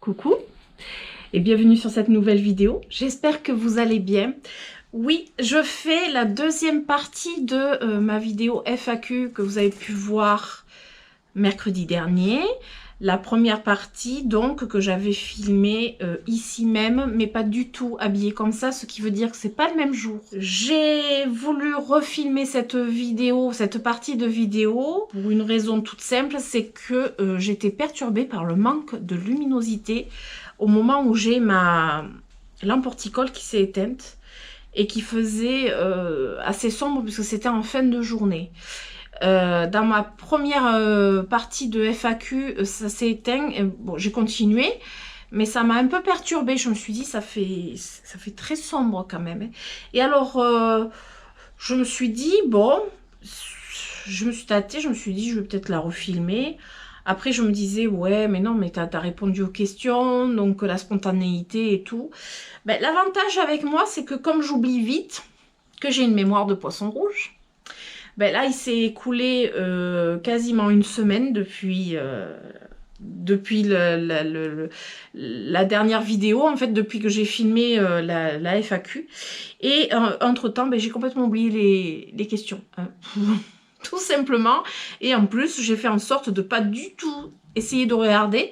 Coucou et bienvenue sur cette nouvelle vidéo. J'espère que vous allez bien. Oui, je fais la deuxième partie de ma vidéo FAQ que vous avez pu voir mercredi dernier. La première partie donc que j'avais filmée ici même, mais pas du tout habillée comme ça, ce qui veut dire que c'est pas le même jour. J'ai voulu refilmer cette vidéo, cette partie de vidéo, pour une raison toute simple, c'est que j'étais perturbée par le manque de luminosité au moment où j'ai ma lampe horticole qui s'est éteinte et qui faisait assez sombre puisque c'était en fin de journée. Dans ma première partie de FAQ, ça s'est éteint. Bon, j'ai continué, mais ça m'a un peu perturbée. Je me suis dit, ça fait très sombre quand même. Et alors, je me suis dit, bon, je me suis tâtée, je me suis dit, je vais peut-être la refilmer. Après, je me disais, ouais, mais non, mais t'as répondu aux questions, donc la spontanéité et tout. Ben, l'avantage avec moi, c'est que comme j'oublie vite, que j'ai une mémoire de poisson rouge, ben là, il s'est écoulé quasiment une semaine depuis la dernière vidéo, en fait, depuis que j'ai filmé la FAQ. Et entre-temps, ben, j'ai complètement oublié les questions. Tout simplement. Et en plus, j'ai fait en sorte de pas du tout essayer de regarder.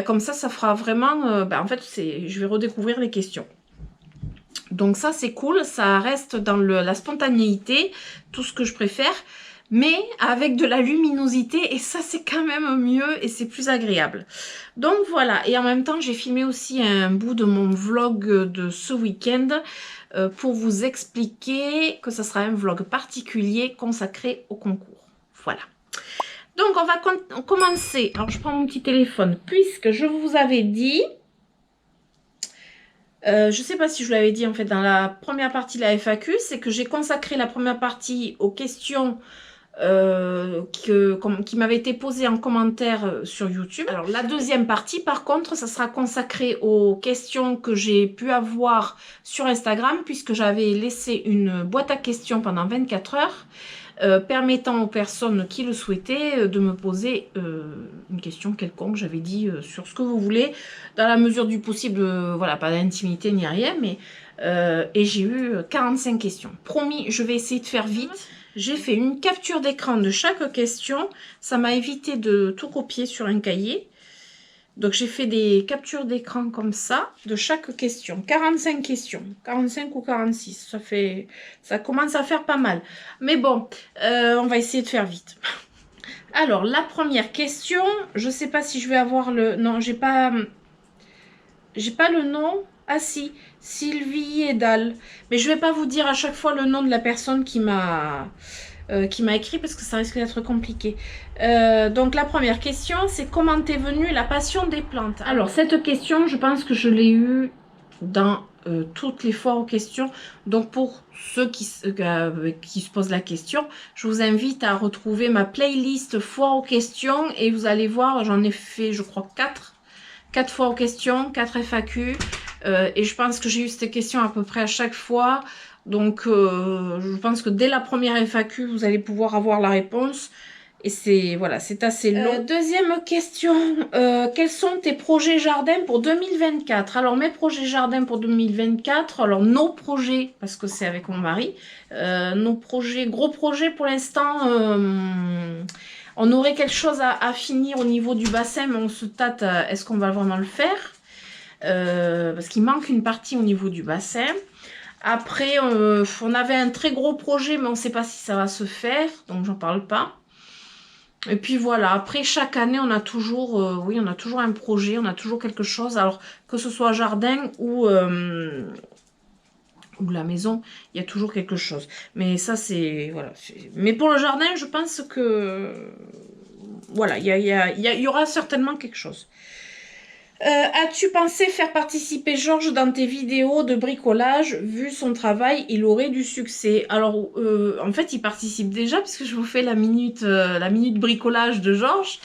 Comme ça fera vraiment... ben, en fait, je vais redécouvrir les questions. Donc ça, c'est cool, ça reste dans la spontanéité, tout ce que je préfère, mais avec de la luminosité, et ça, c'est quand même mieux, et c'est plus agréable. Donc voilà, et en même temps, j'ai filmé aussi un bout de mon vlog de ce week-end pour vous expliquer que ce sera un vlog particulier consacré au concours. Voilà. Donc on va commencer. Alors je prends mon petit téléphone, puisque je vous avais dit... je ne sais pas si je vous l'avais dit en fait dans la première partie de la FAQ, c'est que j'ai consacré la première partie aux questions qui m'avaient été posées en commentaire sur YouTube. Alors la deuxième partie par contre, ça sera consacré aux questions que j'ai pu avoir sur Instagram, puisque j'avais laissé une boîte à questions pendant 24 heures. Permettant aux personnes qui le souhaitaient de me poser une question quelconque, j'avais dit sur ce que vous voulez, dans la mesure du possible, voilà, pas d'intimité ni rien, mais et j'ai eu 45 questions. Promis, je vais essayer de faire vite. J'ai fait une capture d'écran de chaque question, ça m'a évité de tout copier sur un cahier. Donc j'ai fait des captures d'écran comme ça, de chaque question. 45 questions, 45 ou 46, ça commence à faire pas mal. Mais bon, on va essayer de faire vite. Alors, la première question, je sais pas si je vais avoir le... Non, j'ai pas le nom. Ah si, Sylvie Edal. Mais je vais pas vous dire à chaque fois le nom de la personne qui m'a écrit parce que ça risque d'être compliqué. Donc la première question, c'est comment t'es venue la passion des plantes? Alors cette question, je pense que je l'ai eue dans toutes les foires aux questions. Donc pour ceux qui se posent la question, je vous invite à retrouver ma playlist foires aux questions et vous allez voir, j'en ai fait je crois 4 foires aux questions, 4 FAQ et je pense que j'ai eu cette question à peu près à chaque fois. Donc, je pense que dès la première FAQ, vous allez pouvoir avoir la réponse. Et c'est voilà, c'est assez long. Deuxième question, quels sont tes projets jardin pour 2024? Alors, mes projets jardin pour 2024, alors nos projets, parce que c'est avec mon mari, nos projets, gros projets pour l'instant, on aurait quelque chose à finir au niveau du bassin, mais on se tâte, est-ce qu'on va vraiment le faire? Parce qu'il manque une partie au niveau du bassin. Après, on avait un très gros projet, mais on ne sait pas si ça va se faire, donc j'en parle pas. Et puis voilà, après chaque année, on a toujours, oui, on a toujours un projet, on a toujours quelque chose. Alors, que ce soit jardin ou la maison, il y a toujours quelque chose. Mais ça, c'est, voilà. Mais pour le jardin, je pense que, voilà, il y aura certainement quelque chose. As-tu pensé faire participer Georges dans tes vidéos de bricolage? Vu son travail, il aurait du succès. Alors, en fait, il participe déjà puisque je vous fais la minute bricolage de Georges.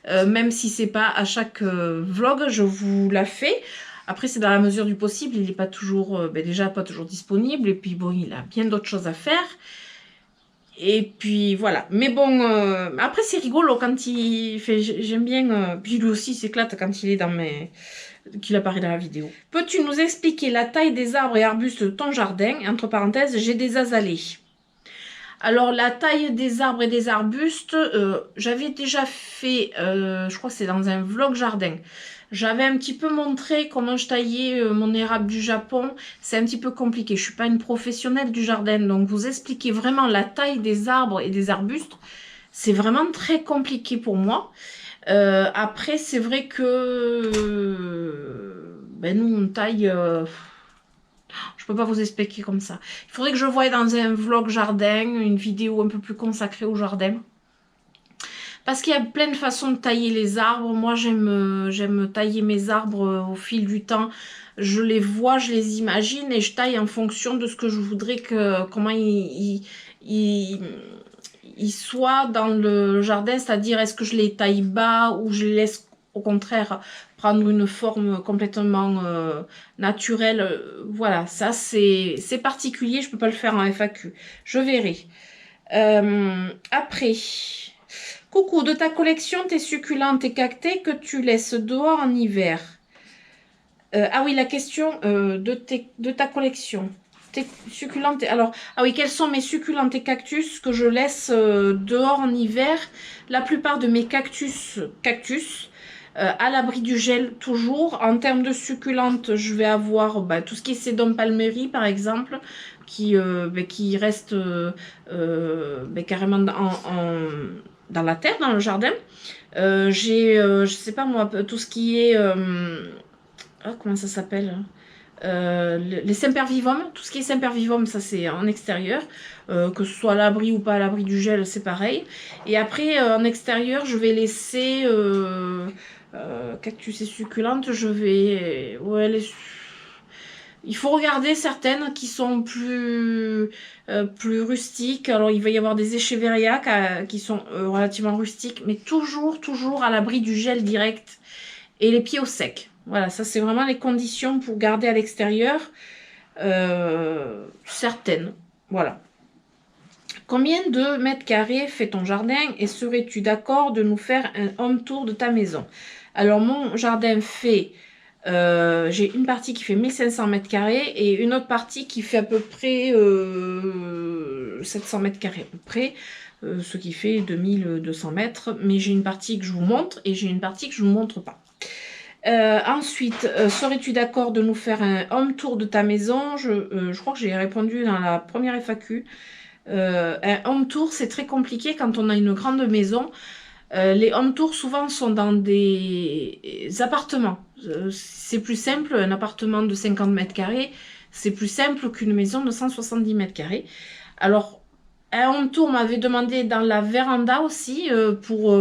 Même si c'est pas à chaque vlog, je vous la fais. Après, c'est dans la mesure du possible. Il n'est pas toujours, déjà pas toujours disponible. Et puis bon, il a bien d'autres choses à faire. Et puis voilà. Mais bon, après c'est rigolo quand il fait. J'aime bien. Puis lui aussi s'éclate quand il est qu'il apparaît dans la vidéo. Peux-tu nous expliquer la taille des arbres et arbustes de ton jardin? Entre parenthèses, j'ai des azalées. Alors la taille des arbres et des arbustes, j'avais déjà fait, je crois que c'est dans un vlog jardin. J'avais un petit peu montré comment je taillais mon érable du Japon. C'est un petit peu compliqué. Je suis pas une professionnelle du jardin, donc vous expliquer vraiment la taille des arbres et des arbustes, c'est vraiment très compliqué pour moi. Après, c'est vrai que ben nous on taille. Je peux pas vous expliquer comme ça. Il faudrait que je voie dans un vlog jardin, une vidéo un peu plus consacrée au jardin. Parce qu'il y a plein de façons de tailler les arbres. Moi, j'aime tailler mes arbres au fil du temps. Je les vois, je les imagine et je taille en fonction de ce que je voudrais comment ils soient dans le jardin. C'est-à-dire, est-ce que je les taille bas ou je les laisse au contraire prendre une forme complètement naturelle. Voilà, ça c'est particulier, je peux pas le faire en FAQ. Je verrai. Après, coucou, de ta collection, tes succulentes et cactées que tu laisses dehors en hiver. Ah oui, la question de ta collection. Tes succulentes. Alors, ah oui, quels sont mes succulentes et cactus que je laisse dehors en hiver? La plupart de mes cactus à l'abri du gel toujours. En termes de succulentes, je vais avoir tout ce qui est sédum palmeri par exemple, qui reste carrément dans la terre, dans le jardin. J'ai, je sais pas moi, tout ce qui est... comment ça s'appelle? Les sempervivum, tout ce qui est sempervivum, ça c'est en extérieur, que ce soit à l'abri ou pas à l'abri du gel, c'est pareil. Et après, en extérieur, je vais laisser cactus et succulentes, je vais... ouais, il faut regarder certaines qui sont plus rustiques. Alors, il va y avoir des écheverrias qui sont relativement rustiques, mais toujours à l'abri du gel direct et les pieds au sec. Voilà, ça c'est vraiment les conditions pour garder à l'extérieur certaines. Voilà. Combien de mètres carrés fait ton jardin et serais-tu d'accord de nous faire un home tour de ta maison? Alors mon jardin fait, j'ai une partie qui fait 1500 mètres carrés et une autre partie qui fait à peu près 700 mètres carrés à peu près. Ce qui fait 2200 mètres, mais j'ai une partie que je vous montre et j'ai une partie que je ne vous montre pas. Ensuite, serais-tu d'accord de nous faire un home tour de ta maison? Je crois que j'ai répondu dans la première FAQ. Un home tour, c'est très compliqué quand on a une grande maison. Les home tours, souvent, sont dans des appartements. C'est plus simple, un appartement de 50 mètres carrés, c'est plus simple qu'une maison de 170 mètres carrés. Alors, un home tour m'avait demandé dans la véranda aussi pour...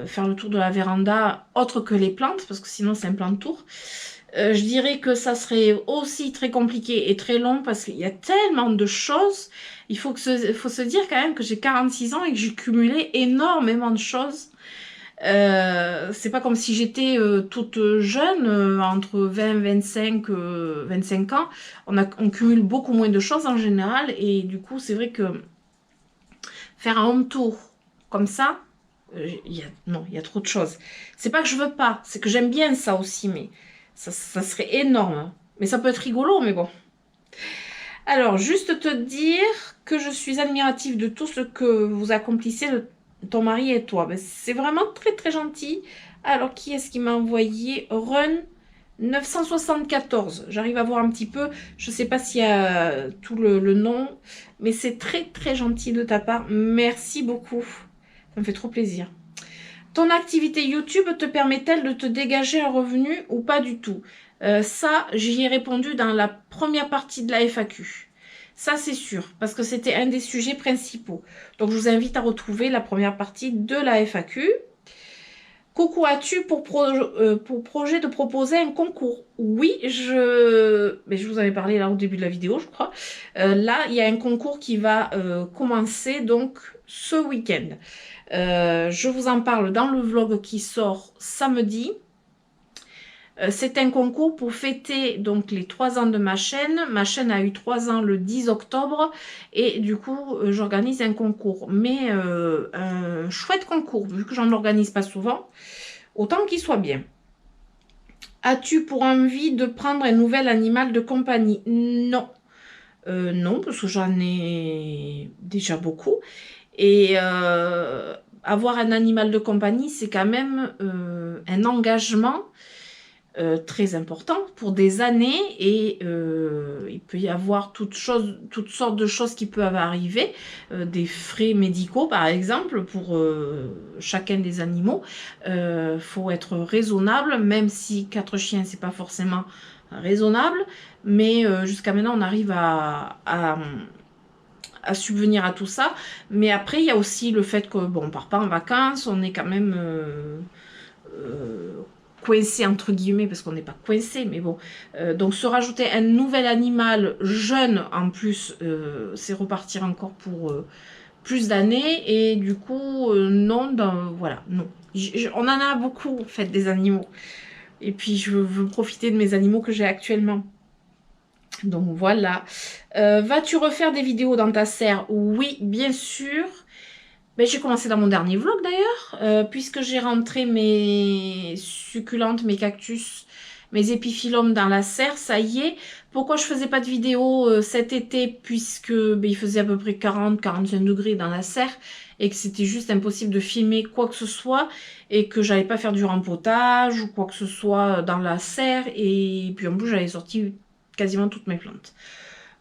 faire le tour de la véranda autre que les plantes, parce que sinon c'est un plan de tour. Je dirais que ça serait aussi très compliqué et très long parce qu'il y a tellement de choses. Il faut se dire quand même que j'ai 46 ans et que j'ai cumulé énormément de choses. C'est pas comme si j'étais toute jeune, entre 20, 25, 25 ans. On cumule beaucoup moins de choses en général et du coup c'est vrai que faire un home tour comme ça, non, il y a trop de choses. C'est pas que je veux pas, c'est que j'aime bien ça aussi, mais ça serait énorme. Hein. Mais ça peut être rigolo, mais bon. Alors, juste te dire que je suis admirative de tout ce que vous accomplissez, ton mari et toi. Ben, c'est vraiment très très gentil. Alors, qui est-ce qui m'a envoyé Run 974. J'arrive à voir un petit peu. Je sais pas s'il y a tout le nom, mais c'est très très gentil de ta part. Merci beaucoup. Ça me fait trop plaisir. Ton activité YouTube te permet-elle de te dégager un revenu ou pas du tout? Ça, j'y ai répondu dans la première partie de la FAQ. Ça, c'est sûr, parce que c'était un des sujets principaux. Donc, je vous invite à retrouver la première partie de la FAQ. Coucou, as-tu pour projet de proposer un concours? Oui, mais je vous en ai parlé là au début de la vidéo, je crois. Là, il y a un concours qui va commencer donc ce week-end. Je vous en parle dans le vlog qui sort samedi. C'est un concours pour fêter donc les 3 ans de ma chaîne. Ma chaîne a eu 3 ans le 10 octobre et du coup j'organise un concours. Mais un chouette concours, vu que j'en organise pas souvent, autant qu'il soit bien. As-tu pour envie de prendre un nouvel animal de compagnie? Non. Non, parce que j'en ai déjà beaucoup. Et avoir un animal de compagnie, c'est quand même un engagement très important pour des années et il peut y avoir toutes sortes de choses qui peuvent arriver, des frais médicaux par exemple pour chacun des animaux. Faut être raisonnable, même si 4 chiens c'est pas forcément raisonnable, mais jusqu'à maintenant on arrive à subvenir à tout ça. Mais après il y a aussi le fait que bon, on part pas en vacances, on est quand même coincé entre guillemets, parce qu'on n'est pas coincé, mais bon. Donc se rajouter un nouvel animal jeune en plus, c'est repartir encore pour plus d'années. Et du coup, non, voilà, non. On en a beaucoup, en fait, des animaux. Et puis, je veux profiter de mes animaux que j'ai actuellement. Donc voilà. Vas-tu refaire des vidéos dans ta serre? Oui, bien sûr. Ben, j'ai commencé dans mon dernier vlog d'ailleurs, puisque j'ai rentré mes succulentes, mes cactus, mes épiphyllums dans la serre, ça y est. Pourquoi je faisais pas de vidéo cet été, puisque ben, il faisait à peu près 40-45 degrés dans la serre, et que c'était juste impossible de filmer quoi que ce soit, et que j'allais pas faire du rempotage ou quoi que ce soit dans la serre, et puis en plus j'avais sorti quasiment toutes mes plantes.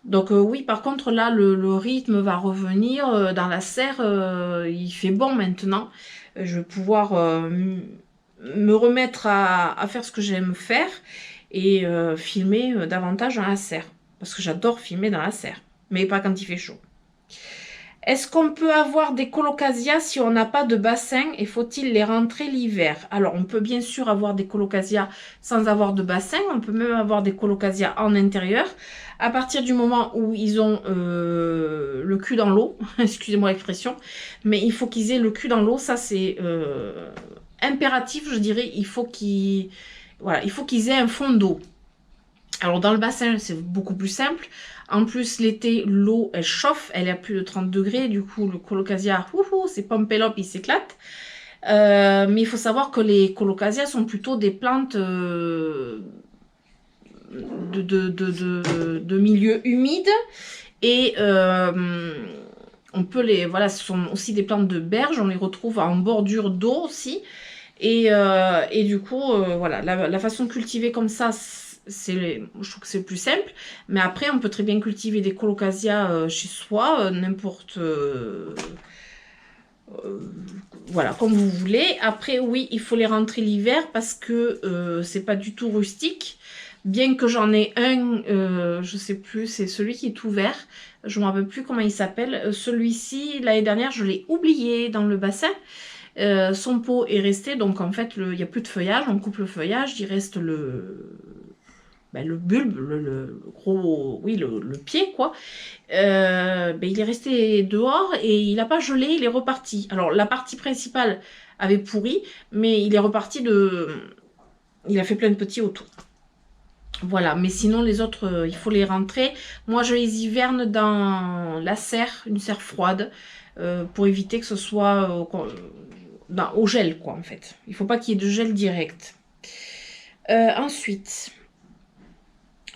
Donc oui, par contre, là, le rythme va revenir dans la serre. Il fait bon maintenant. Je vais pouvoir me remettre à faire ce que j'aime faire et filmer davantage dans la serre. Parce que j'adore filmer dans la serre, mais pas quand il fait chaud. Est-ce qu'on peut avoir des colocasias si on n'a pas de bassin et faut-il les rentrer l'hiver? Alors, on peut bien sûr avoir des colocasias sans avoir de bassin. On peut même avoir des colocasias en intérieur. À partir du moment où ils ont le cul dans l'eau, excusez-moi l'expression, mais il faut qu'ils aient le cul dans l'eau. Ça, c'est impératif, je dirais. Il faut qu'ils aient un fond d'eau. Alors, dans le bassin, c'est beaucoup plus simple. En plus, l'été, l'eau, elle chauffe, elle est à plus de 30 degrés. Du coup, le colocasia, c'est pompélope, il s'éclate. Mais il faut savoir que les colocasias sont plutôt des plantes de milieu humide. Et on peut les... Voilà, ce sont aussi des plantes de berge. On les retrouve en bordure d'eau aussi. Et du coup, voilà, la façon de cultiver comme ça, je trouve que c'est le plus simple. Mais après, on peut très bien cultiver des colocasias chez soi, n'importe... voilà, comme vous voulez. Après, oui, il faut les rentrer l'hiver parce que c'est pas du tout rustique. Bien que j'en ai un, je sais plus, c'est celui qui est tout vert. Je me rappelle plus comment il s'appelle. Celui-ci, l'année dernière, je l'ai oublié dans le bassin. Son pot est resté, donc en fait, il n'y a plus de feuillage. On coupe le feuillage, il reste le bulbe, le gros, oui, le pied, quoi. Il est resté dehors et il n'a pas gelé, il est reparti. Alors, la partie principale avait pourri, mais il est reparti il a fait plein de petits autour. Voilà, mais sinon, les autres, il faut les rentrer. Moi, je les hiverne dans la serre, une serre froide, pour éviter que ce soit au gel, quoi, en fait. Il ne faut pas qu'il y ait de gel direct. Ensuite...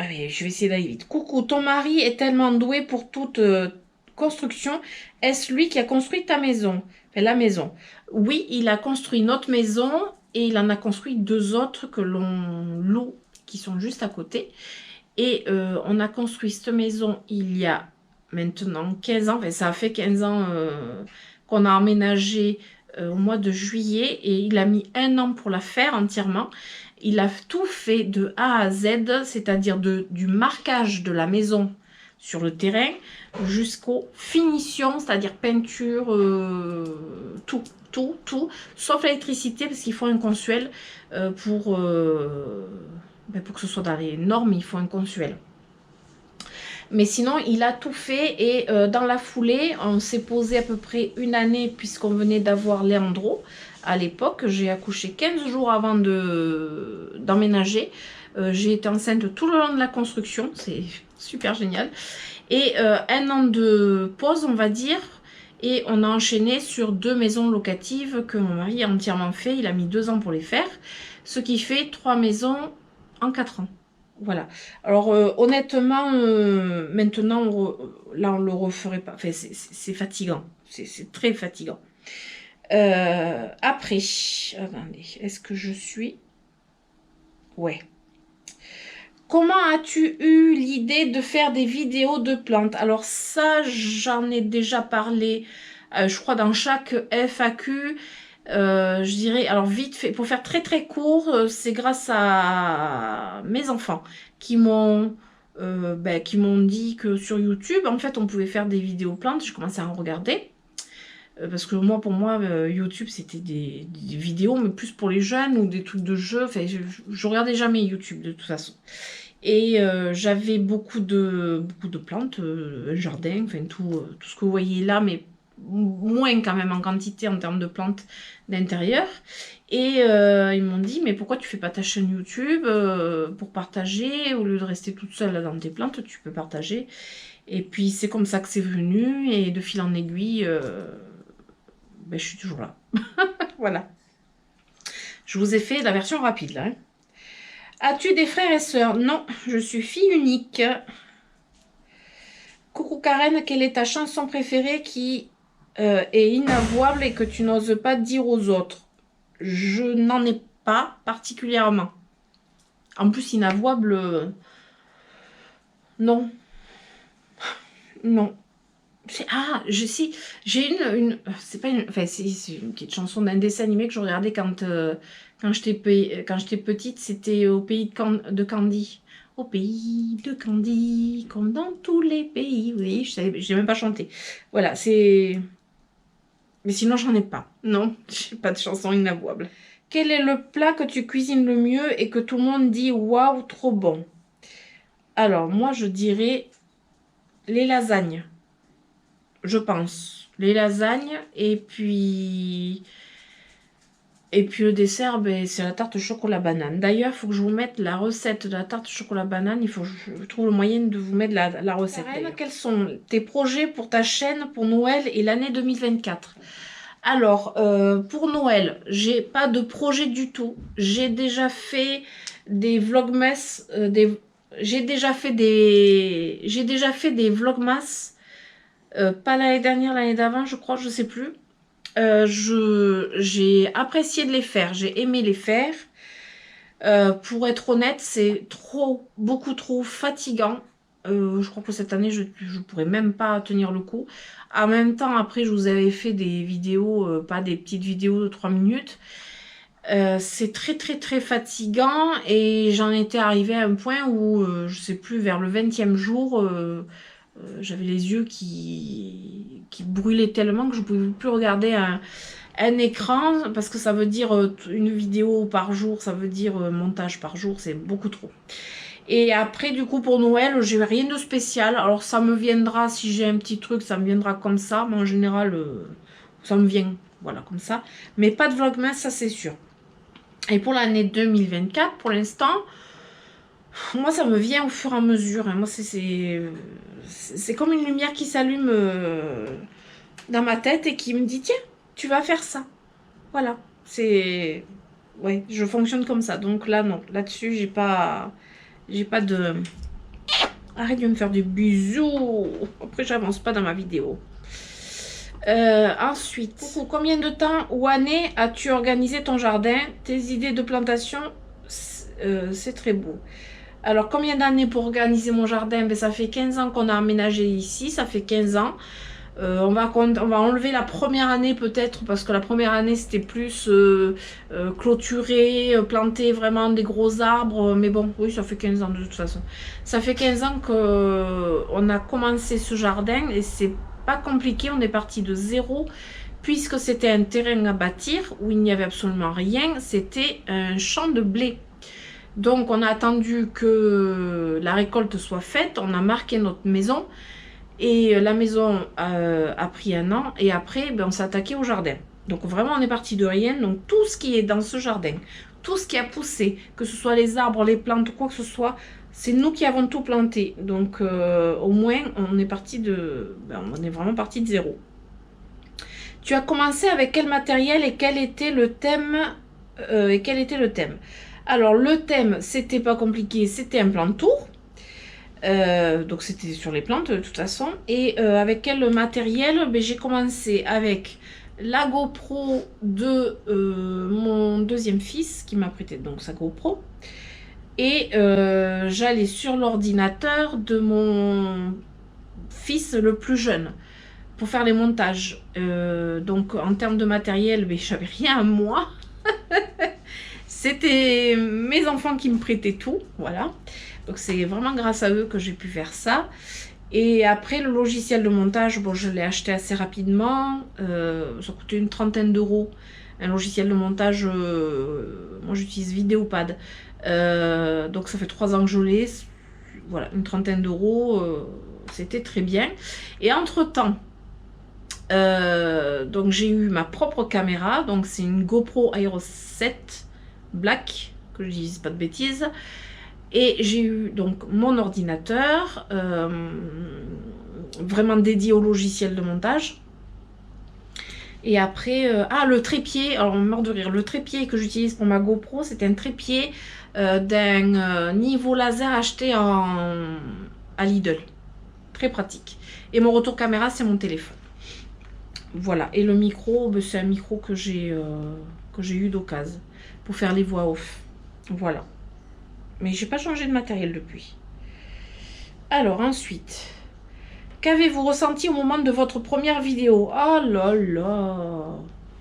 Allez, je vais essayer d'aller vite. Coucou, ton mari est tellement doué pour toute construction. Est-ce lui qui a construit ta maison? Enfin, la maison. Oui, il a construit notre maison et il en a construit 2 autres que l'on loue, qui sont juste à côté. Et on a construit cette maison il y a maintenant 15 ans. Enfin, ça a fait 15 ans qu'on a emménagé au mois de juillet. Et il a mis 1 an pour la faire entièrement. Il a tout fait de A à Z, c'est-à-dire du marquage de la maison sur le terrain jusqu'aux finitions, c'est-à-dire peinture, tout, sauf l'électricité parce qu'il faut un consuel pour que ce soit dans les normes, il faut un consuel. Mais sinon, il a tout fait et dans la foulée, on s'est posé à peu près 1 année puisqu'on venait d'avoir Leandro à l'époque. J'ai accouché 15 jours avant d'emménager. J'ai été enceinte tout le long de la construction, c'est super génial. Et 1 an de pause, on va dire. Et on a enchaîné sur 2 maisons locatives que mon mari a entièrement fait. Il a mis 2 ans pour les faire. Ce qui fait 3 maisons en 4 ans. Voilà. Alors honnêtement, maintenant, là on le referait pas. Enfin, c'est fatigant. C'est très fatigant. Après, attendez, est-ce que je suis... Ouais. Comment as-tu eu l'idée de faire des vidéos de plantes? Alors ça, j'en ai déjà parlé, je crois, dans chaque FAQ. Je dirais, alors vite fait, pour faire très très court, c'est grâce à mes enfants qui m'ont dit que sur YouTube, en fait, on pouvait faire des vidéos plantes. J'ai commencé à en regarder. Parce que moi, pour moi, YouTube, c'était des vidéos, mais plus pour les jeunes ou des trucs de jeux. Enfin, je regardais jamais YouTube de toute façon. Et j'avais beaucoup de plantes, un jardin, enfin tout ce que vous voyez là, mais moins quand même en quantité en termes de plantes d'intérieur. Et ils m'ont dit, mais pourquoi tu fais pas ta chaîne YouTube pour partager, au lieu de rester toute seule là dans tes plantes, tu peux partager. Et puis c'est comme ça que c'est venu, et de fil en aiguille, je suis toujours là. Voilà. Je vous ai fait la version rapide là. Hein. As-tu des frères et sœurs? Non, je suis fille unique. Coucou Karen, quelle est ta chanson préférée qui est inavouable et que tu n'oses pas dire aux autres? Je n'en ai pas particulièrement. En plus, inavouable, non. Non. Ah, j'ai une c'est pas une, enfin c'est une petite chanson d'un dessin animé que je regardais quand j'étais petite, c'était au pays de Candy. Au pays de Candy, comme dans tous les pays. Oui, j'ai même pas chanté. Voilà, c'est... Mais sinon, j'en ai pas. Non, j'ai pas de chanson inavouable. Quel est le plat que tu cuisines le mieux et que tout le monde dit waouh, trop bon? Alors, moi, je dirais les lasagnes. Je pense. Les lasagnes et puis le dessert, ben, c'est la tarte chocolat banane. D'ailleurs, il faut que je vous mette la recette de la tarte chocolat banane. Il faut que je trouve le moyen de vous mettre la recette. Karen, quels sont tes projets pour ta chaîne pour Noël et l'année 2024? Alors, pour Noël, j'ai pas de projet du tout. J'ai déjà fait des vlogmas, j'ai déjà fait des vlogmas. Pas l'année dernière, l'année d'avant, je crois, je sais plus. J'ai apprécié de les faire, j'ai aimé les faire. Pour être honnête, c'est beaucoup trop fatigant. Je crois que cette année, je pourrais même pas tenir le coup. En même temps, après, je vous avais fait des vidéos, pas des petites vidéos de 3 minutes. C'est très très très fatigant et j'en étais arrivée à un point où, je sais plus, vers le 20e jour, j'avais les yeux qui brûlaient tellement que je ne pouvais plus regarder un écran, parce que ça veut dire une vidéo par jour, ça veut dire montage par jour, c'est beaucoup trop. Et après, du coup, pour Noël, j'ai rien de spécial. Alors, ça me viendra, si j'ai un petit truc, ça me viendra comme ça. Mais en général, ça me vient, voilà, comme ça. Mais pas de vlogmas, ça c'est sûr. Et pour l'année 2024, pour l'instant, moi, ça me vient au fur et à mesure. Hein. Moi, c'est comme une lumière qui s'allume dans ma tête et qui me dit, tiens, tu vas faire ça. Voilà. C'est... Ouais, je fonctionne comme ça. Donc là, non. Là-dessus, j'ai pas de... Arrête de me faire des bisous. Après, j'avance pas dans ma vidéo. Ensuite, combien de temps ou années as-tu organisé ton jardin? Tes idées de plantation, c'est très beau. Alors, combien d'années pour organiser mon jardin? Ben, ça fait 15 ans qu'on a aménagé ici, ça fait 15 ans. On va enlever la première année peut-être, parce que la première année c'était plus clôturer, planter vraiment des gros arbres. Mais bon, oui, ça fait 15 ans de toute façon. Ça fait 15 ans qu'on a commencé ce jardin et c'est pas compliqué. On est parti de zéro, puisque c'était un terrain à bâtir où il n'y avait absolument rien. C'était un champ de blé. Donc on a attendu que la récolte soit faite, on a marqué notre maison et la maison a pris 1 an et après ben, on s'est attaqué au jardin. Donc vraiment, on est parti de rien. Donc tout ce qui est dans ce jardin, tout ce qui a poussé, que ce soit les arbres, les plantes, quoi que ce soit, c'est nous qui avons tout planté. Donc au moins, on est parti de... on est vraiment parti de zéro. Tu as commencé avec quel matériel et quel était le thème Alors le thème, c'était pas compliqué, c'était un plantou. Donc c'était sur les plantes de toute façon. Et avec quel matériel? J'ai commencé avec la GoPro de mon deuxième fils qui m'a prêté donc sa GoPro. Et j'allais sur l'ordinateur de mon fils le plus jeune pour faire les montages. Donc en termes de matériel, j'avais rien à moi. C'était mes enfants qui me prêtaient tout, voilà. Donc c'est vraiment grâce à eux que j'ai pu faire ça. Et après le logiciel de montage, bon, je l'ai acheté assez rapidement. Ça coûtait une trentaine d'euros. Un logiciel de montage, moi j'utilise Vidéopad. Donc ça fait 3 ans que je l'ai. Voilà, une trentaine d'euros, c'était très bien. Et entre-temps, donc j'ai eu ma propre caméra. Donc c'est une GoPro Hero 7 Black, que je dise pas de bêtises. Et j'ai eu donc mon ordinateur, vraiment dédié au logiciel de montage. Et après, le trépied, alors on meurt de rire, le trépied que j'utilise pour ma GoPro, c'est un trépied d'un niveau laser acheté à Lidl. Très pratique. Et mon retour caméra, c'est mon téléphone. Voilà. Et le micro, c'est un micro que j'ai eu d'occasion pour faire les voix off. Voilà. Mais j'ai pas changé de matériel depuis. Alors ensuite, qu'avez-vous ressenti au moment de votre première vidéo? Oh là là,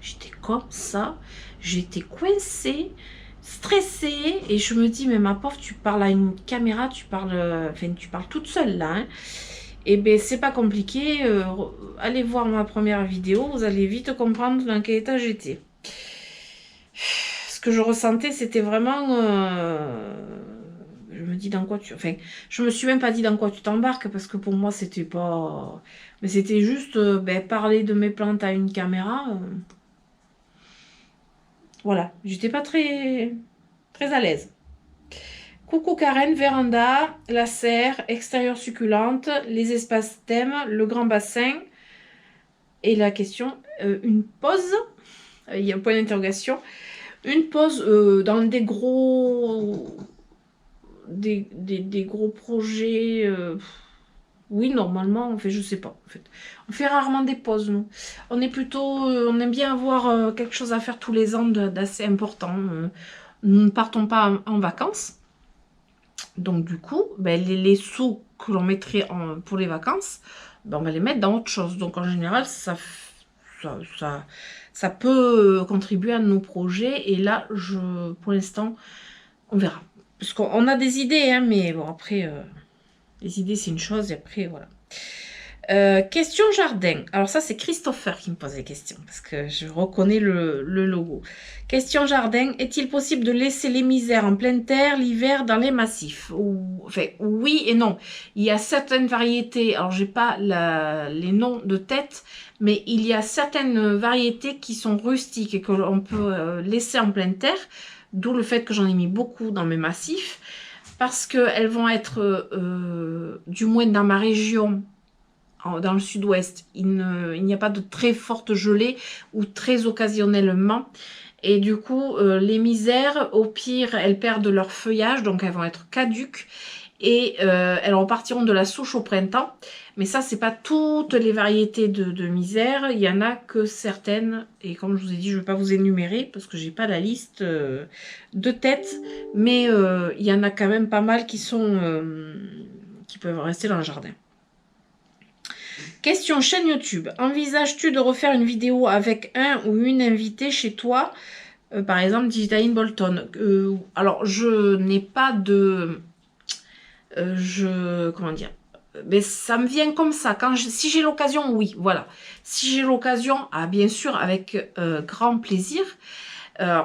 j'étais comme ça, j'étais coincée, stressée, et je me dis, mais ma pauvre, tu parles à une caméra, tu parles toute seule là. Hein. Et ben c'est pas compliqué, allez voir ma première vidéo, vous allez vite comprendre dans quel état j'étais. Ce que je ressentais, c'était vraiment... je me dis dans quoi tu... Enfin, je me suis même pas dit dans quoi tu t'embarques, parce que pour moi, c'était pas... Mais c'était juste parler de mes plantes à une caméra. Voilà, j'étais pas très à l'aise. Coucou Karen, véranda, la serre, extérieur succulente, les espaces thèmes, le grand bassin. Et la question, une pause, il y a un point d'interrogation. Une pause dans des gros gros projets. Oui, normalement, on fait, je sais pas. En fait, on fait rarement des pauses, nous. On est plutôt, on aime bien avoir quelque chose à faire tous les ans d'assez important. Nous ne partons pas en vacances. Donc du coup, les sous que l'on mettrait pour les vacances, on va les mettre dans autre chose. Donc en général, ça peut contribuer à nos projets. Et là, pour l'instant, on verra. Parce qu'on a des idées, hein, mais bon, après, les idées, c'est une chose, et après, voilà. Question jardin. Alors ça, c'est Christopher qui me pose les questions, parce que je reconnais le logo. Question jardin. Est-il possible de laisser les misères en pleine terre l'hiver dans les massifs? Enfin, oui et non. Il y a certaines variétés, alors j'ai pas les noms de tête, mais il y a certaines variétés qui sont rustiques et que l'on peut laisser en pleine terre, d'où le fait que j'en ai mis beaucoup dans mes massifs, parce qu'elles vont être, du moins dans ma région, dans le sud-ouest, il n'y a pas de très forte gelée ou très occasionnellement. Et du coup, les misères, au pire, elles perdent leur feuillage, donc elles vont être caduques. Et elles repartiront de la souche au printemps. Mais ça, c'est pas toutes les variétés de misères. Il y en a que certaines. Et comme je vous ai dit, je ne vais pas vous énumérer parce que j'ai pas la liste de tête. Mais il y en a quand même pas mal qui peuvent rester dans le jardin. Question chaîne YouTube. Envisages-tu de refaire une vidéo avec un ou une invitée chez toi, par exemple Digitaline Bolton? Alors, je n'ai pas de... comment dire? Mais ça me vient comme ça. Si j'ai l'occasion, oui, voilà. Si j'ai l'occasion, bien sûr, avec grand plaisir.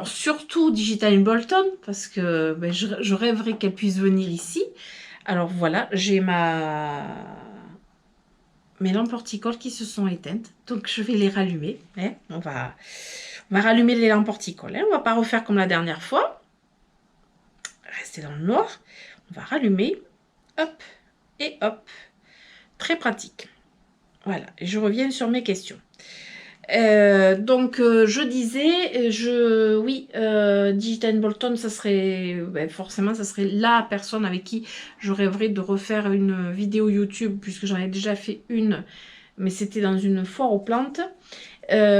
Surtout Digitaline Bolton, parce que je rêverais qu'elle puisse venir ici. Alors voilà, j'ai ma mes lampes horticoles qui se sont éteintes. Donc, je vais les rallumer. Hein. On va rallumer les lampes horticoles. Hein. On ne va pas refaire comme la dernière fois. Rester dans le noir. On va rallumer. Hop et hop. Très pratique. Voilà. Et je reviens sur mes questions. Donc, je disais, oui, Digital Bolton, ça serait, forcément, ça serait la personne avec qui je rêverais de refaire une vidéo YouTube, puisque j'en ai déjà fait une, mais c'était dans une foire aux plantes.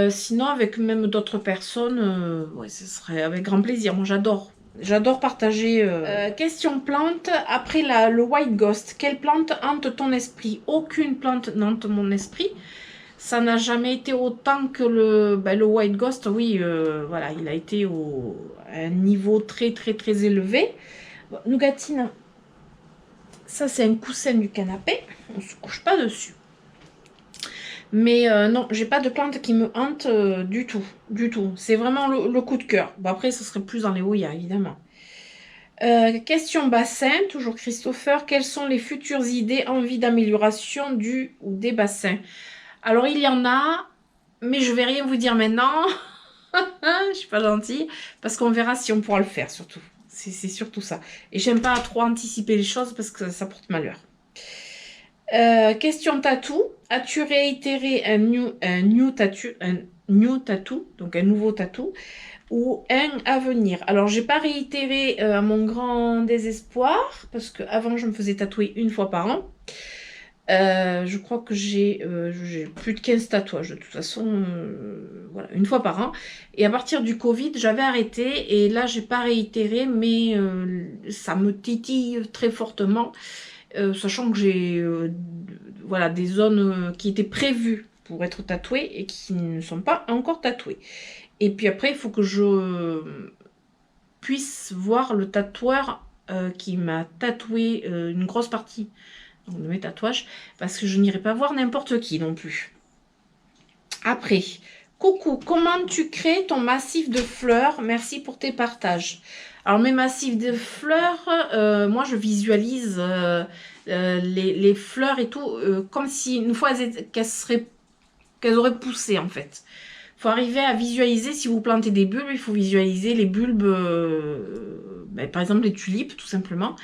Sinon, avec même d'autres personnes, ouais, ce serait avec grand plaisir. Moi, j'adore partager. Question plante, après le White Ghost, quelle plante hante ton esprit? Aucune plante n'hante mon esprit. Ça n'a jamais été autant que le White Ghost. Oui, voilà, il a été à un niveau très élevé. Bon, Nougatine, ça c'est un coussin du canapé. On ne se couche pas dessus. Mais non, j'ai pas de plante qui me hante du tout. C'est vraiment le coup de cœur. Bon, après, ce serait plus dans les Oya, évidemment. Question bassin, toujours Christopher. Quelles sont les futures idées, envies d'amélioration du ou des bassins? Alors, il y en a, mais je vais rien vous dire maintenant. Je suis pas gentille, parce qu'on verra si on pourra le faire, surtout. C'est surtout ça. Et j'aime pas trop anticiper les choses, parce que ça porte malheur. Question tatou. As-tu réitéré un new tattoo, donc un nouveau tatou, ou un à venir? Alors, j'ai pas réitéré à mon grand désespoir, parce qu'avant, je me faisais tatouer une fois par an. Je crois que j'ai plus de 15 tatouages de toute façon, voilà, une fois par an. Et à partir du Covid, j'avais arrêté et là, j'ai pas réitéré, mais ça me titille très fortement, sachant que j'ai voilà, des zones qui étaient prévues pour être tatouées et qui ne sont pas encore tatouées. Et puis après, il faut que je puisse voir le tatoueur qui m'a tatoué une grosse partie de mes tatouages, parce que je n'irai pas voir n'importe qui non plus. Après, coucou, comment tu crées ton massif de fleurs? Merci pour tes partages. Alors, mes massifs de fleurs, moi, je visualise les fleurs et tout, comme si, une fois qu'elles auraient poussé, en fait. Il faut arriver à visualiser, si vous plantez des bulbes, il faut visualiser les bulbes, par exemple, les tulipes, tout simplement.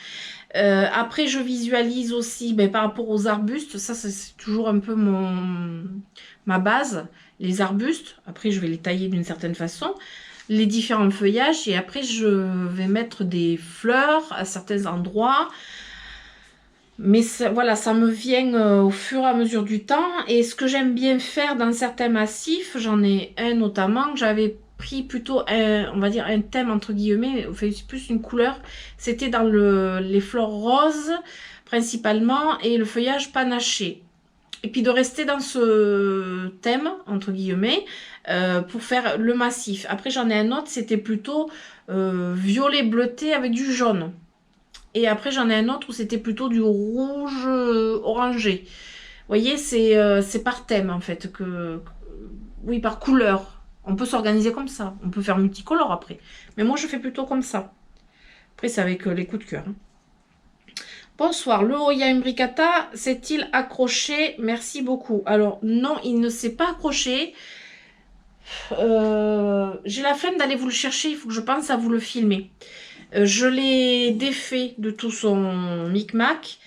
Après, je visualise aussi par rapport aux arbustes. Ça, c'est toujours un peu ma base. Les arbustes, après, je vais les tailler d'une certaine façon. Les différents feuillages. Et après, je vais mettre des fleurs à certains endroits. Mais ça, voilà, ça me vient au fur et à mesure du temps. Et ce que j'aime bien faire dans certains massifs, j'en ai un notamment que j'avais pris plutôt on va dire un thème entre guillemets, enfin c'est plus une couleur, c'était dans les fleurs roses principalement et le feuillage panaché. Et puis de rester dans ce thème entre guillemets pour faire le massif. Après j'en ai un autre, c'était plutôt violet bleuté avec du jaune. Et après j'en ai un autre où c'était plutôt du rouge orangé. Vous voyez, c'est par thème en fait, oui, par couleur. On peut s'organiser comme ça. On peut faire multicolore après. Mais moi, je fais plutôt comme ça. Après, c'est avec les coups de cœur. Hein. Bonsoir. Le Oya imbricata s'est-il accroché? Merci beaucoup. Alors, non, il ne s'est pas accroché. J'ai la flemme d'aller vous le chercher. Il faut que je pense à vous le filmer. Je l'ai défait de tout son micmac.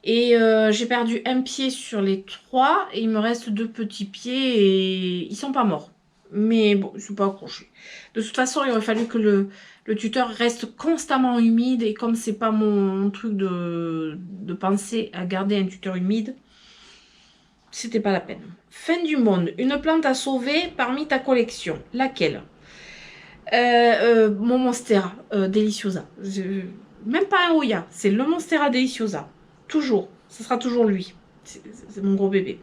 Et j'ai perdu un pied sur les 3. Et il me reste 2 petits pieds. Et ils sont pas morts. Mais bon, je ne suis pas accrochée. De toute façon, il aurait fallu que le tuteur reste constamment humide. Et comme c'est pas mon truc de penser à garder un tuteur humide, c'était pas la peine. Fin du monde. Une plante à sauver parmi ta collection. Laquelle? Mon Monstera Deliciosa. Même pas un Oya. C'est le Monstera Deliciosa. Toujours. Ce sera toujours lui. C'est mon gros bébé.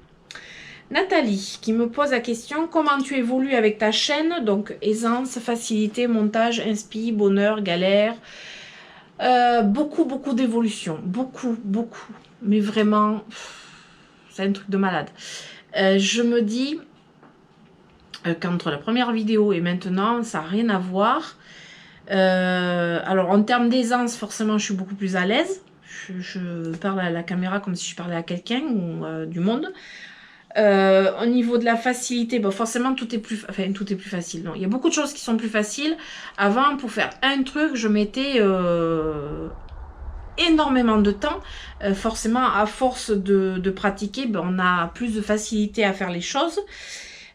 Nathalie qui me pose la question, comment tu évolues avec ta chaîne? Donc aisance, facilité, montage, inspi, bonheur, galère. Beaucoup d'évolution. Beaucoup. Mais vraiment, c'est un truc de malade. Je me dis qu'entre la première vidéo et maintenant, ça n'a rien à voir. Alors en termes d'aisance, forcément, je suis beaucoup plus à l'aise. Je parle à la caméra comme si je parlais à quelqu'un ou du monde. Au niveau de la facilité, bon, forcément tout est plus, enfin tout est plus facile. Non, il y a beaucoup de choses qui sont plus faciles. Avant, pour faire un truc, je mettais énormément de temps. Forcément, à force de pratiquer, ben, on a plus de facilité à faire les choses.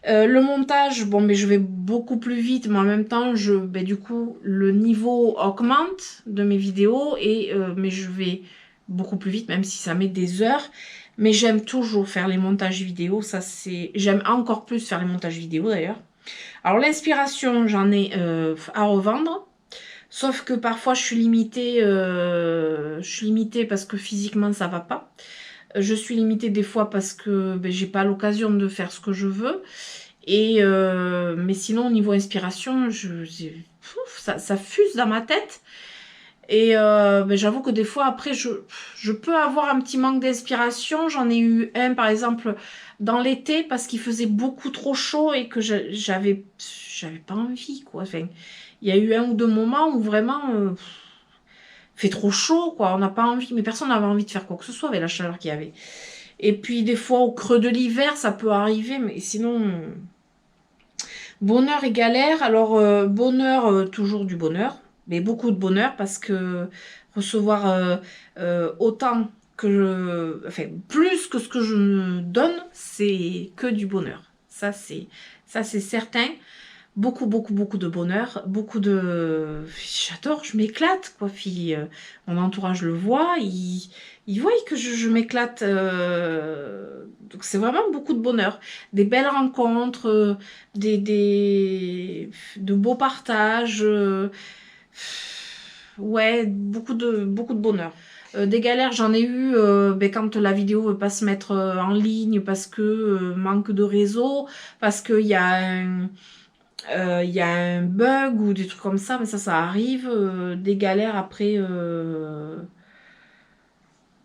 Le montage, bon, mais je vais beaucoup plus vite, mais en même temps, ben, du coup, le niveau augmente de mes vidéos, mais je vais beaucoup plus vite, même si ça met des heures. Mais j'aime toujours faire les montages vidéo, ça c'est... J'aime encore plus faire les montages vidéo d'ailleurs. Alors l'inspiration, j'en ai à revendre. Sauf que parfois je suis limitée parce que physiquement ça va pas. Je suis limitée des fois parce que ben, j'ai pas l'occasion de faire ce que je veux. Mais sinon au niveau inspiration, ça fuse dans ma tête. Ben, j'avoue que des fois après je peux avoir un petit manque d'inspiration. J'en ai eu un par exemple dans l'été parce qu'il faisait beaucoup trop chaud et que j'avais pas envie quoi. Enfin, il y a eu un ou deux moments où vraiment fait trop chaud quoi. On n'a pas envie, mais personne n'avait envie de faire quoi que ce soit avec la chaleur qu'il y avait. Et puis des fois au creux de l'hiver ça peut arriver, mais sinon bonheur et galère. Alors bonheur, toujours du bonheur, mais beaucoup de bonheur parce que recevoir autant enfin plus que ce que je me donne, c'est que du bonheur. Ça c'est certain. Beaucoup, beaucoup, beaucoup de bonheur, beaucoup de... J'adore, je m'éclate, quoi, fille. Mon entourage le voit, il voit que je m'éclate. Donc c'est vraiment beaucoup de bonheur. Des belles rencontres, de beaux partages. Ouais, beaucoup de bonheur. Des galères, j'en ai eu ben, quand la vidéo veut pas se mettre en ligne parce que manque de réseau, parce qu'il y a il y a un bug ou des trucs comme ça, mais ça arrive. Des galères après.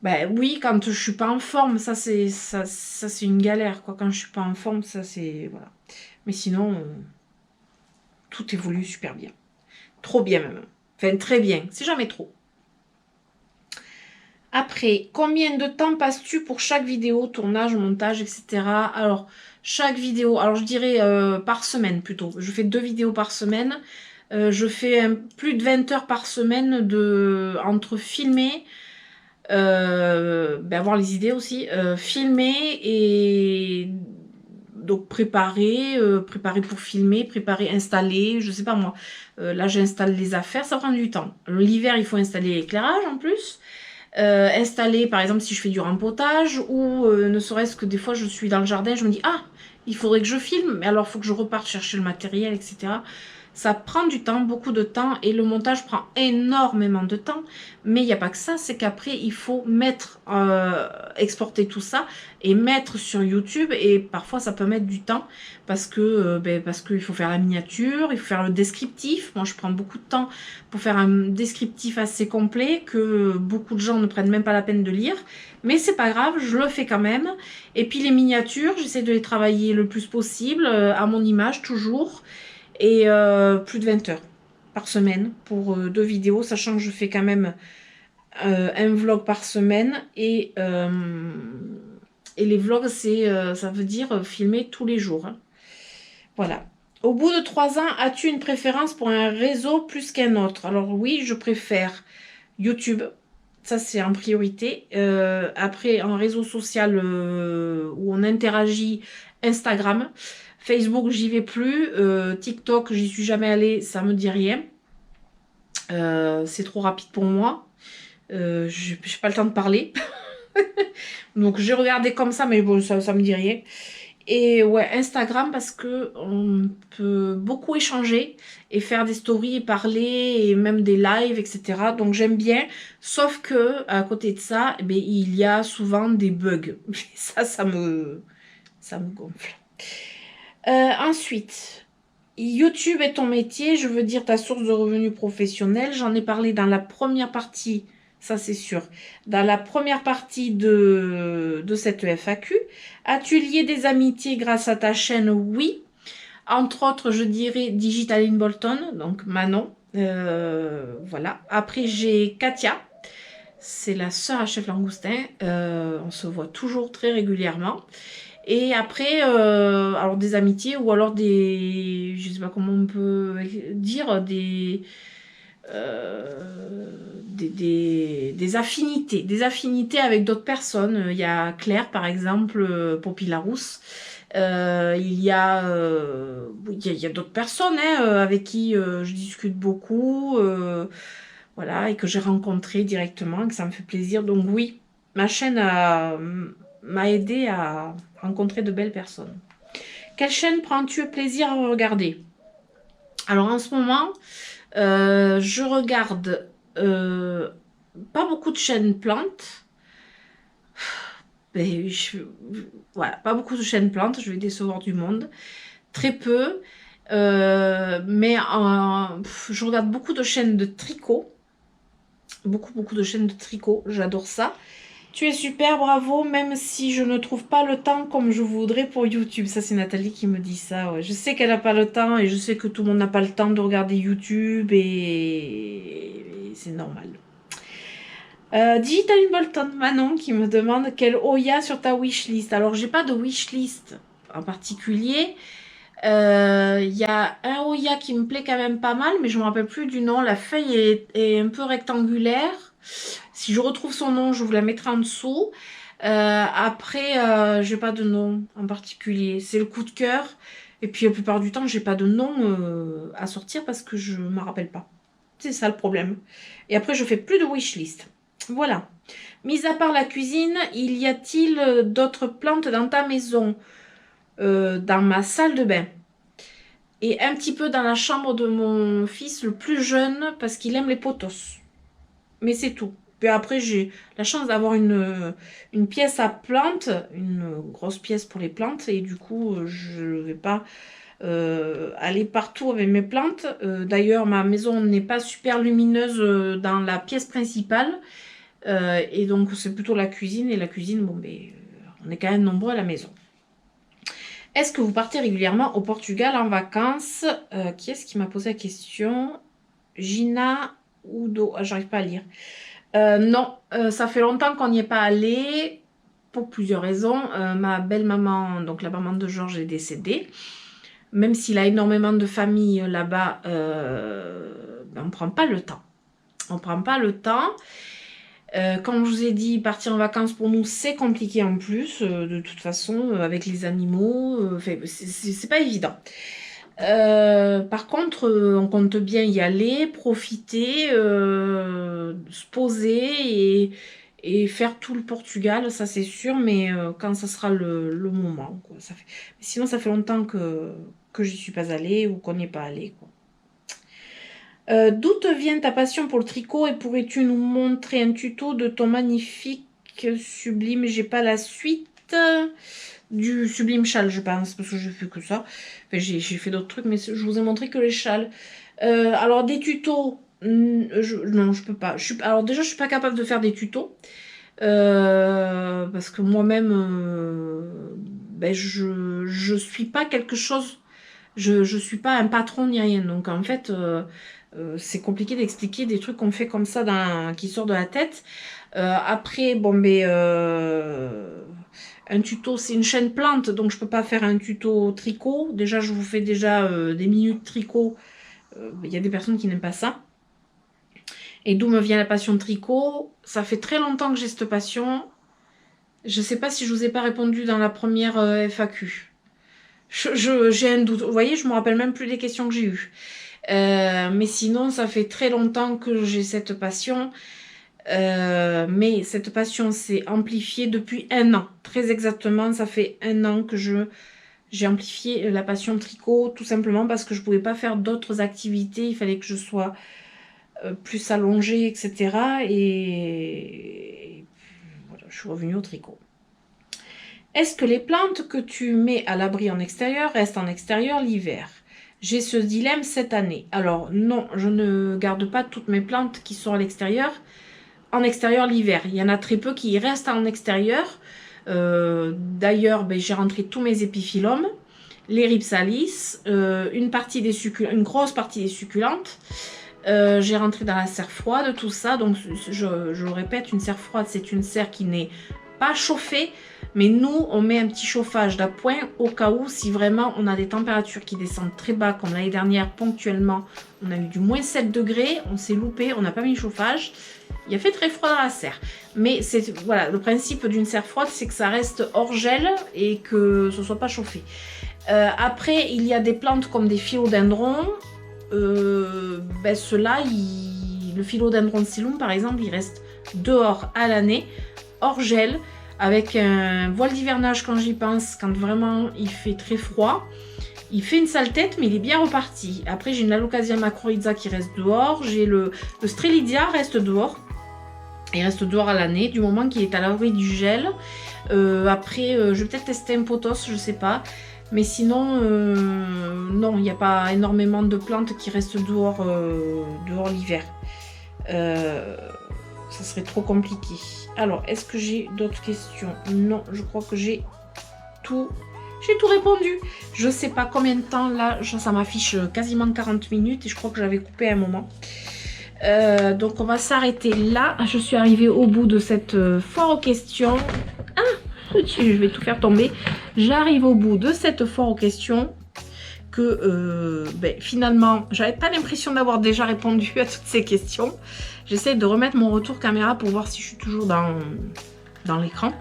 Ben oui, quand je suis pas en forme, ça c'est une galère quoi. Quand je suis pas en forme, ça c'est voilà. Mais sinon, tout évolue super bien, trop bien même. Enfin très bien, c'est jamais trop. Après, combien de temps passes-tu pour chaque vidéo, tournage, montage, etc. Alors, chaque vidéo, alors je dirais par semaine plutôt. Je fais 2 vidéos par semaine. Je fais plus de 20 heures par semaine entre filmer, ben avoir les idées aussi, filmer et donc préparer pour filmer, préparer, installer, je sais pas moi. Là j'installe les affaires, ça prend du temps. L'hiver il faut installer l'éclairage en plus. Installer par exemple si je fais du rempotage ou ne serait-ce que des fois je suis dans le jardin, je me dis ah il faudrait que je filme, mais alors il faut que je reparte chercher le matériel, etc. Ça prend du temps, beaucoup de temps, et le montage prend énormément de temps. Mais il n'y a pas que ça, c'est qu'après, il faut exporter tout ça et mettre sur YouTube. Et parfois, ça peut mettre du temps parce qu'il faut faire la miniature, il faut faire le descriptif. Moi, je prends beaucoup de temps pour faire un descriptif assez complet que beaucoup de gens ne prennent même pas la peine de lire. Mais c'est pas grave, je le fais quand même. Et puis les miniatures, j'essaie de les travailler le plus possible à mon image, toujours. Et plus de 20 heures par semaine pour 2 vidéos, sachant que je fais quand même un vlog par semaine. Et les vlogs, ça veut dire filmer tous les jours. Hein. Voilà. Au bout de 3 ans, as-tu une préférence pour un réseau plus qu'un autre? Alors oui, je préfère YouTube. Ça, c'est en priorité. Après, en réseau social où on interagit, Instagram. Facebook, j'y vais plus. TikTok, j'y suis jamais allée, ça me dit rien. C'est trop rapide pour moi. J'ai pas le temps de parler. Donc, j'ai regardé comme ça, mais bon, ça me dit rien. Et ouais, Instagram parce que on peut beaucoup échanger et faire des stories et parler et même des lives, etc. Donc j'aime bien, sauf que à côté de ça, eh bien, il y a souvent des bugs. Ça me gonfle. Ensuite, YouTube est ton métier, je veux dire ta source de revenus professionnels. J'en ai parlé dans la première partie, ça c'est sûr, dans la première partie de cette FAQ. As-tu lié des amitiés grâce à ta chaîne? Oui. Entre autres, je dirais Digital in Bolton, donc Manon. Voilà. Après, j'ai Katia. C'est la sœur à Chef Langoustin. On se voit toujours très régulièrement. Et après, alors des amitiés ou alors je sais pas comment on peut dire, des affinités avec d'autres personnes. Il y a Claire, par exemple, Poppy Larousse. Il y a d'autres personnes hein, avec qui je discute beaucoup, voilà, et que j'ai rencontré directement, et que ça me fait plaisir. Donc oui, ma chaîne m'a aidé à rencontrer de belles personnes. Quelle chaîne prends-tu plaisir à regarder? Alors en ce moment, je regarde pas beaucoup de chaînes plantes. Mais voilà, pas beaucoup de chaînes plantes, je vais décevoir du monde. Très peu. Mais je regarde beaucoup de chaînes de tricot. Beaucoup de chaînes de tricot. J'adore ça. Tu es super, bravo, même si je ne trouve pas le temps comme je voudrais pour YouTube. Ça, c'est Nathalie qui me dit ça. Ouais. Je sais qu'elle n'a pas le temps et je sais que tout le monde n'a pas le temps de regarder YouTube et c'est normal. Digital Bolton Manon qui me demande quel Oya sur ta wishlist. Alors, j'ai pas de wishlist en particulier. Il y a un Oya qui me plaît quand même pas mal, mais je me rappelle plus du nom. La feuille est un peu rectangulaire. Si je retrouve son nom, je vous la mettrai en dessous. Après, j'ai pas de nom en particulier. C'est le coup de cœur. Et puis la plupart du temps, j'ai pas de nom à sortir parce que je me rappelle pas. C'est ça le problème. Et après, je fais plus de wishlist. Voilà. Mis à part la cuisine, il y a-t-il d'autres plantes dans ta maison? Dans ma salle de bain. Et un petit peu dans la chambre de mon fils le plus jeune parce qu'il aime les pothos. Mais c'est tout. Puis après, j'ai la chance d'avoir une pièce à plantes, une grosse pièce pour les plantes. Et du coup, je ne vais pas aller partout avec mes plantes. D'ailleurs, ma maison n'est pas super lumineuse dans la pièce principale. Et donc, c'est plutôt la cuisine. Et la cuisine, bon, ben, on est quand même nombreux à la maison. Est-ce que vous partez régulièrement au Portugal en vacances? Qui est-ce qui m'a posé la question? Gina Udo. Ah, j'arrive pas à lire. Non, ça fait longtemps qu'on n'y est pas allé pour plusieurs raisons. Ma belle-maman, donc la maman de Georges, est décédée. Même s'il a énormément de famille là-bas, ben, on ne prend pas le temps. On ne prend pas le temps. Comme je vous ai dit, partir en vacances pour nous, c'est compliqué en plus, de toute façon, avec les animaux. C'est pas évident. Par contre, on compte bien y aller, profiter, se poser et faire tout le Portugal, ça c'est sûr, mais quand ça sera le moment. Quoi. Sinon, ça fait longtemps que j'y suis pas allée ou qu'on n'y est pas allé. Quoi. D'où te vient ta passion pour le tricot et pourrais-tu nous montrer un tuto de ton magnifique sublime, j'ai pas la suite, du sublime châle je pense, parce que je fais que ça. Enfin, j'ai fait d'autres trucs, mais je vous ai montré que les châles. Alors des tutos, non je peux pas. Alors déjà je suis pas capable de faire des tutos. Parce que moi-même, ben, je suis pas quelque chose, je suis pas un patron ni rien. Donc en fait, c'est compliqué d'expliquer des trucs qu'on fait comme ça qui sortent de la tête. Après, bon, mais un tuto, c'est une chaîne plante, donc je peux pas faire un tuto tricot. Déjà, je vous fais déjà des minutes tricot. Il y a des personnes qui n'aiment pas ça. Et d'où me vient la passion de tricot? Ça fait très longtemps que j'ai cette passion. Je sais pas si je vous ai pas répondu dans la première FAQ. J'ai un doute. Vous voyez, je me rappelle même plus des questions que j'ai eues. Mais sinon, ça fait très longtemps que j'ai cette passion. Mais cette passion s'est amplifiée depuis 1 an. Très exactement, ça fait 1 an que j'ai amplifié la passion tricot, tout simplement parce que je ne pouvais pas faire d'autres activités. Il fallait que je sois plus allongée, etc. Et voilà, je suis revenue au tricot. Est-ce que les plantes que tu mets à l'abri en extérieur restent en extérieur l'hiver? J'ai ce dilemme cette année. Alors non, je ne garde pas toutes mes plantes qui sont à l'extérieur en extérieur l'hiver. Il y en a très peu qui restent en extérieur. D'ailleurs, ben, j'ai rentré tous mes épiphyllums, les rhipsalis, une grosse partie des succulentes. J'ai rentré dans la serre froide, tout ça. Donc je répète, une serre froide, c'est une serre qui n'est pas chauffée. Mais nous, on met un petit chauffage d'appoint au cas où, si vraiment on a des températures qui descendent très bas, comme l'année dernière, ponctuellement, on a eu du moins 7 degrés, on s'est loupé, on n'a pas mis le chauffage. Il a fait très froid dans la serre. Mais c'est voilà, le principe d'une serre froide, c'est que ça reste hors gel et que ce ne soit pas chauffé. Après, il y a des plantes comme des philodendrons. Ben ceux-là, le philodendron silum, par exemple, il reste dehors à l'année, hors gel, avec un voile d'hivernage quand j'y pense, quand vraiment il fait très froid. Il fait une sale tête, mais il est bien reparti. Après, j'ai une Alocasia macrorrhiza qui reste dehors. J'ai le Strelitzia reste dehors. Il reste dehors à l'année, du moment qu'il est à l'abri du gel. Après, je vais peut-être tester un pothos, je sais pas. Mais sinon, non, il n'y a pas énormément de plantes qui restent dehors, dehors l'hiver. Ça serait trop compliqué. Alors, est-ce que j'ai d'autres questions? Non, je crois que j'ai tout répondu. Je sais pas combien de temps là, ça m'affiche quasiment 40 minutes et je crois que j'avais coupé un moment. Donc on va s'arrêter là. Je suis arrivée au bout de cette foire aux questions. Ah, je vais tout faire tomber. J'arrive au bout de cette foire aux questions que finalement, j'avais pas l'impression d'avoir déjà répondu à toutes ces questions. J'essaie de remettre mon retour caméra pour voir si je suis toujours dans l'écran.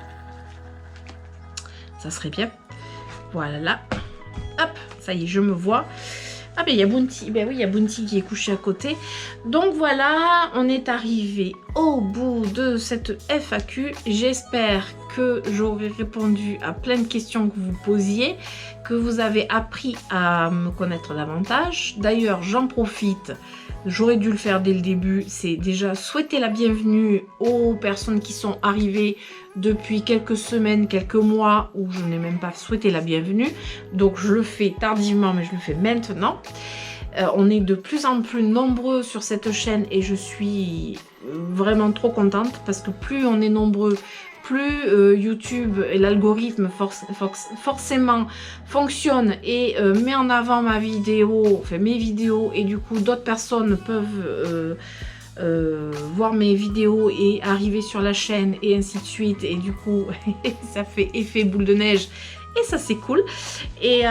Ça serait bien. Voilà, là. Hop, ça y est, je me vois. Ah ben il y a Bounty, ben oui il y a Bounty qui est couché à côté. Donc voilà, on est arrivé au bout de cette FAQ. J'espère que j'aurai répondu à plein de questions que vous posiez, que vous avez appris à me connaître davantage. D'ailleurs j'en profite, j'aurais dû le faire dès le début, c'est déjà souhaiter la bienvenue aux personnes qui sont arrivées depuis quelques semaines, quelques mois, où je n'ai même pas souhaité la bienvenue. Donc je le fais tardivement, mais je le fais maintenant. On est de plus en plus nombreux sur cette chaîne et je suis vraiment trop contente parce que plus on est nombreux, plus YouTube et l'algorithme forcément fonctionne et met en avant ma vidéo, enfin mes vidéos, et du coup d'autres personnes peuvent voir mes vidéos et arriver sur la chaîne et ainsi de suite, et du coup ça fait effet boule de neige et ça c'est cool. Et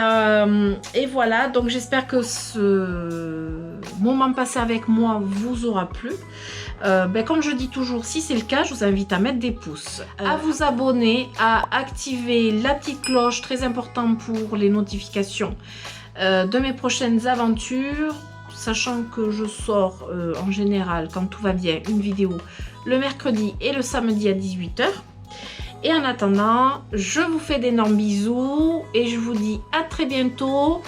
voilà, donc j'espère que ce moment passé avec moi vous aura plu. Comme je dis toujours, si c'est le cas, je vous invite à mettre des pouces, à vous abonner, à activer la petite cloche, très important pour les notifications de mes prochaines aventures. Sachant que je sors en général, quand tout va bien, une vidéo le mercredi et le samedi à 18 h. Et en attendant, je vous fais d'énormes bisous et je vous dis à très bientôt.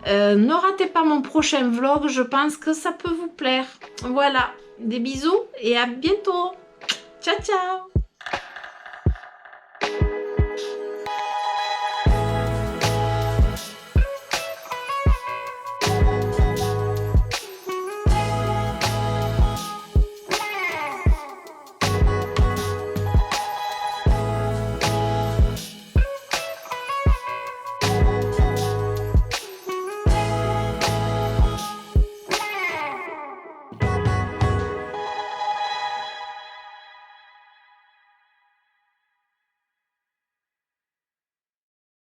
Ne ratez pas mon prochain vlog, je pense que ça peut vous plaire. Voilà, des bisous et à bientôt. Ciao, ciao!